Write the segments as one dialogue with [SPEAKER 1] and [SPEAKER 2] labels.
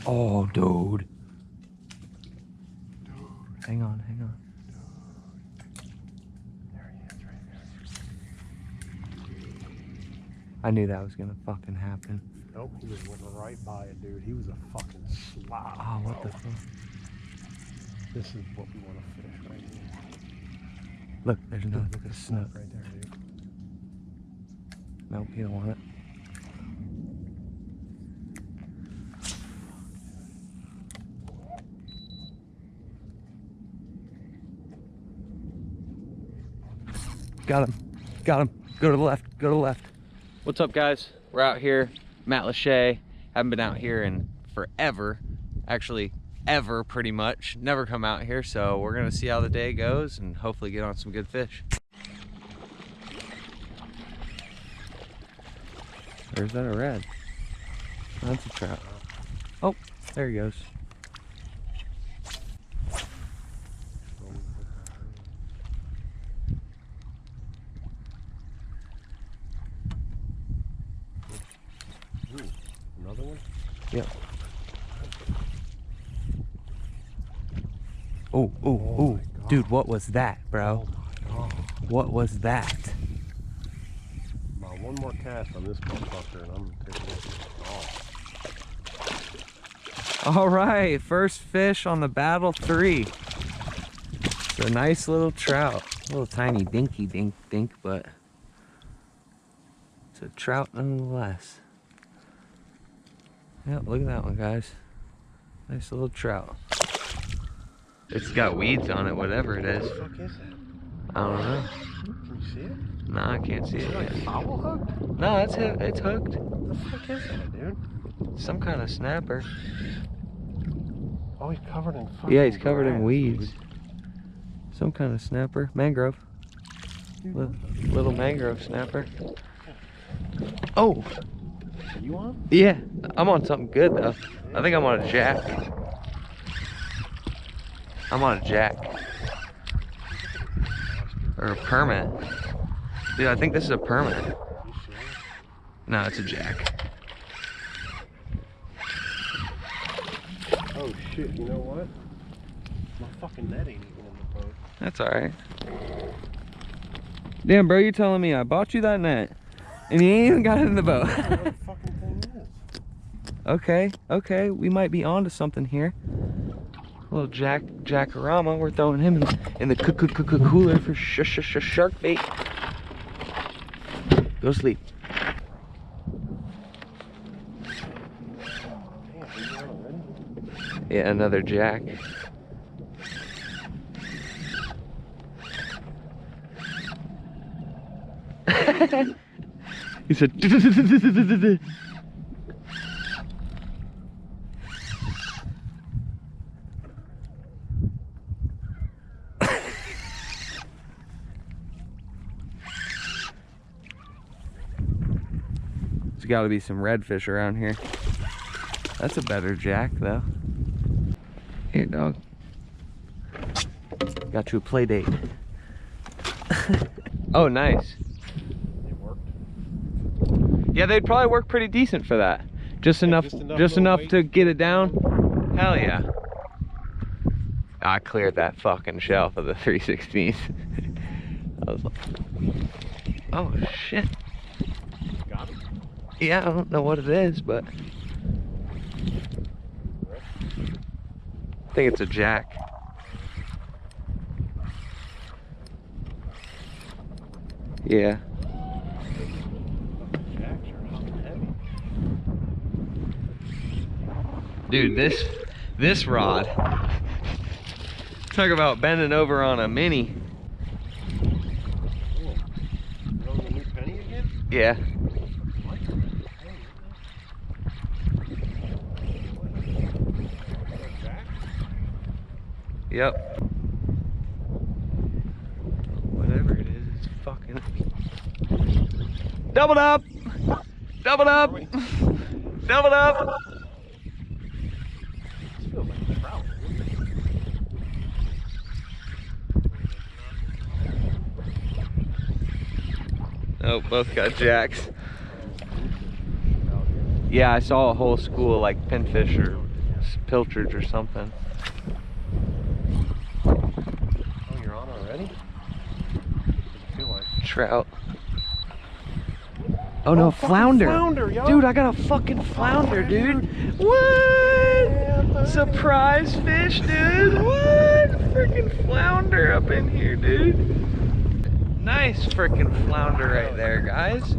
[SPEAKER 1] Oh, dude. Hang on, hang on.
[SPEAKER 2] There he is, right there.
[SPEAKER 1] I knew that was gonna fucking happen.
[SPEAKER 2] Nope, he just went right by it, dude. He was a fucking slob.
[SPEAKER 1] Oh, what the fuck?
[SPEAKER 2] This is what we want to fish right here.
[SPEAKER 1] Look, there's another
[SPEAKER 2] Look at the
[SPEAKER 1] snook.
[SPEAKER 2] snook right there, dude.
[SPEAKER 1] Nope, you don't want it. Got him. Got him. Go to the left. Go to the left. What's up, guys? We're out here, Matlacha. Haven't been out here in forever. Actually, ever, pretty much. Never come out here, so we're gonna see how the day goes and hopefully get on some good fish. Or is that a red? Oh, that's a trout. Oh, there he goes.
[SPEAKER 2] Ooh, another one?
[SPEAKER 1] Yep. Oh, oh, oh. Dude, what was that, bro?
[SPEAKER 2] Oh my God.
[SPEAKER 1] What was that?
[SPEAKER 2] About one more cast on this motherfucker and I'm gonna take a look at it.
[SPEAKER 1] All right, first fish on the Battle 3. It's a nice little trout. A little tiny dinky dink, but it's a trout nonetheless. Yep, look at that one, guys. Nice little trout. It's got weeds on it, whatever it is.
[SPEAKER 2] What the fuck is that?
[SPEAKER 1] I don't know.
[SPEAKER 2] Can you see it?
[SPEAKER 1] No, I can't see
[SPEAKER 2] Is
[SPEAKER 1] it
[SPEAKER 2] it like
[SPEAKER 1] yet.
[SPEAKER 2] foul hooked?
[SPEAKER 1] No, it's hooked.
[SPEAKER 2] What the fuck is that, dude?
[SPEAKER 1] Some kind of snapper.
[SPEAKER 2] Oh, he's covered in fucking
[SPEAKER 1] Yeah, he's covered in
[SPEAKER 2] grass,
[SPEAKER 1] weeds.
[SPEAKER 2] dude.
[SPEAKER 1] Some kind of snapper. Mangrove. Little mangrove snapper. Oh!
[SPEAKER 2] Are you on?
[SPEAKER 1] Yeah, I'm on something good though. I think I'm on a jack. I'm on a jack. Or a permit. Dude, I think this is a permit. No, it's a jack.
[SPEAKER 2] Oh shit, you know what? My fucking net ain't even in the boat.
[SPEAKER 1] That's alright. Damn, bro, you telling me I bought you that net and you ain't even got it in the boat.
[SPEAKER 2] I don't know what the fucking thing is.
[SPEAKER 1] Okay, okay, we might be onto something here. A little jackarama. We're throwing him in the cooler for shark bait. Go to sleep.
[SPEAKER 2] Damn, he's on already?
[SPEAKER 1] Yeah, another jack. He said. There's got to be some redfish around here. That's a better jack, though. Here, dog. Got you a play date. Oh, nice.
[SPEAKER 2] It worked.
[SPEAKER 1] Yeah, they'd probably work pretty decent for that. Just enough to get it down. Hell yeah. I cleared that fucking shelf of the 3/16. I was like, oh shit.
[SPEAKER 2] Got it?
[SPEAKER 1] Yeah, I don't know what it is, but I think it's a jack. Yeah.
[SPEAKER 2] Jacks are hot and heavy.
[SPEAKER 1] Dude, this rod. Talk about bending over on a mini.
[SPEAKER 2] Cool. You on the new penny again?
[SPEAKER 1] Yeah.
[SPEAKER 2] Jack?
[SPEAKER 1] Yep. Whatever it is, it's fucking. Doubled up! Doubled up! Doubled up!
[SPEAKER 2] This feels like a trout.
[SPEAKER 1] Oh, both got jacks. Yeah, I saw a whole school of like pinfish or pilchards or something.
[SPEAKER 2] Oh, you're on already? I feel like.
[SPEAKER 1] Trout. Oh no, flounder.
[SPEAKER 2] Flounder, yo.
[SPEAKER 1] Dude, I got a fucking flounder, dude. What? Surprise fish, dude. What? Freaking flounder up in here, dude. Nice freaking flounder right there, guys.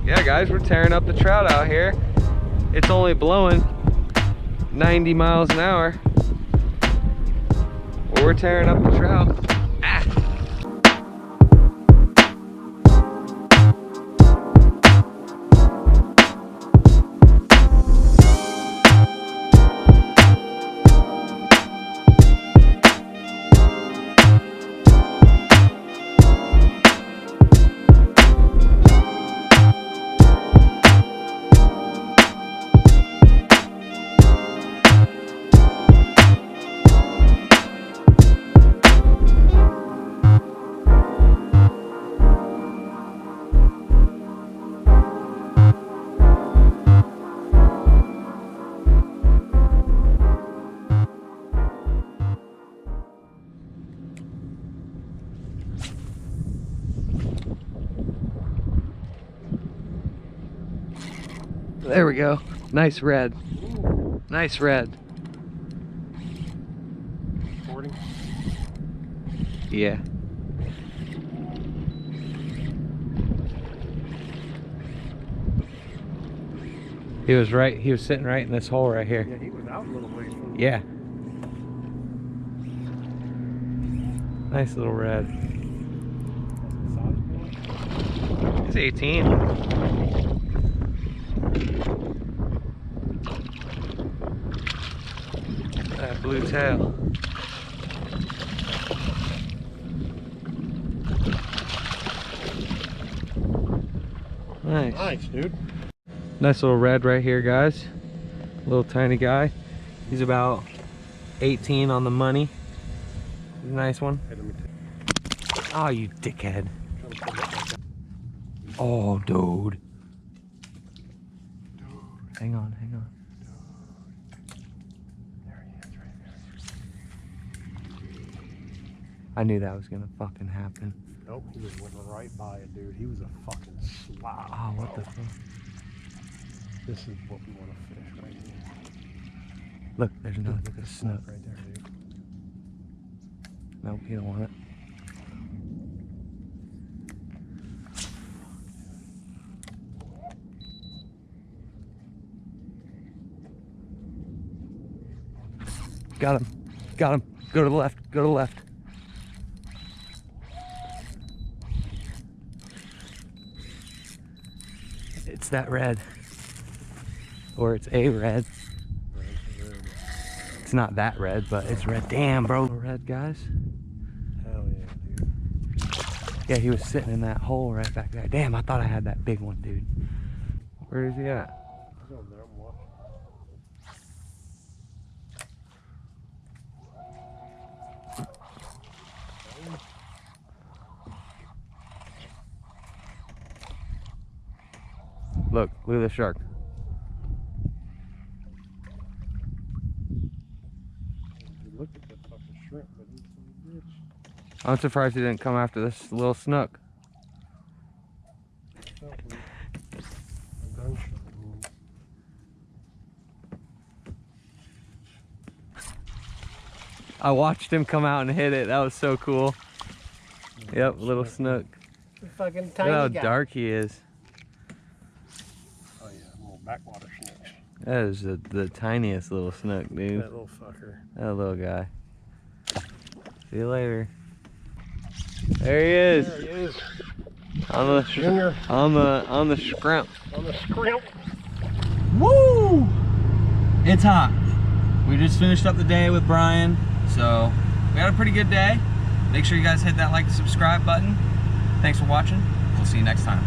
[SPEAKER 1] Yeah, guys, we're tearing up the trout out here. It's only blowing 90 miles an hour. Well, we're tearing up the trout. Ah. There we go. Nice red. Nice red.
[SPEAKER 2] 40.
[SPEAKER 1] Yeah. He was right. He was sitting right in this hole right here.
[SPEAKER 2] Yeah, he was out a little ways from
[SPEAKER 1] Yeah. Nice little red. He's 18. That blue tail. Nice.
[SPEAKER 2] Nice, dude.
[SPEAKER 1] Nice little red right here, guys. Little tiny guy. He's about 18 on the money. He's a nice one.
[SPEAKER 2] Hey, let me
[SPEAKER 1] Oh, you dickhead. Oh, dude. Hang on, hang on.
[SPEAKER 2] There he is, right there.
[SPEAKER 1] I knew that was gonna fucking happen.
[SPEAKER 2] Nope, he just went right by it, dude. He was a fucking slob.
[SPEAKER 1] Oh, what the fuck?
[SPEAKER 2] This is what we want to fish right here.
[SPEAKER 1] Look, there's another
[SPEAKER 2] Look at the
[SPEAKER 1] snook.
[SPEAKER 2] right there, dude.
[SPEAKER 1] Nope, you don't want it. Got him. Got him. Go to the left. Go to the left. It's that red. Or it's a red. It's not that red, but it's red. Damn, bro. Red, guys.
[SPEAKER 2] Hell yeah, dude.
[SPEAKER 1] Yeah, he was sitting in that hole right back there. Damn, I thought I had that big one, dude. Where is he at?
[SPEAKER 2] He's over there, I'm watching.
[SPEAKER 1] Look at the shark.
[SPEAKER 2] Look at that fucking shrimp, but he's a bitch.
[SPEAKER 1] I'm surprised he didn't come after this little snook.
[SPEAKER 2] Felt like a gunshot.
[SPEAKER 1] I watched him come out and hit it. That was so cool. Yep, little snook.
[SPEAKER 3] Fucking
[SPEAKER 1] Look
[SPEAKER 3] tiny
[SPEAKER 1] how
[SPEAKER 3] guy.
[SPEAKER 1] dark he is.
[SPEAKER 2] Oh yeah, little backwater snakes.
[SPEAKER 1] That is the tiniest little snook, dude.
[SPEAKER 2] That little fucker.
[SPEAKER 1] That little guy. See you later. There he is.
[SPEAKER 2] There he is.
[SPEAKER 1] On the
[SPEAKER 2] Junior.
[SPEAKER 1] on the scrimp.
[SPEAKER 2] On the scrimp.
[SPEAKER 1] Woo! It's hot. We just finished up the day with Brian, so we had a pretty good day. Make sure you guys hit that like and subscribe button. Thanks for watching. We'll see you next time.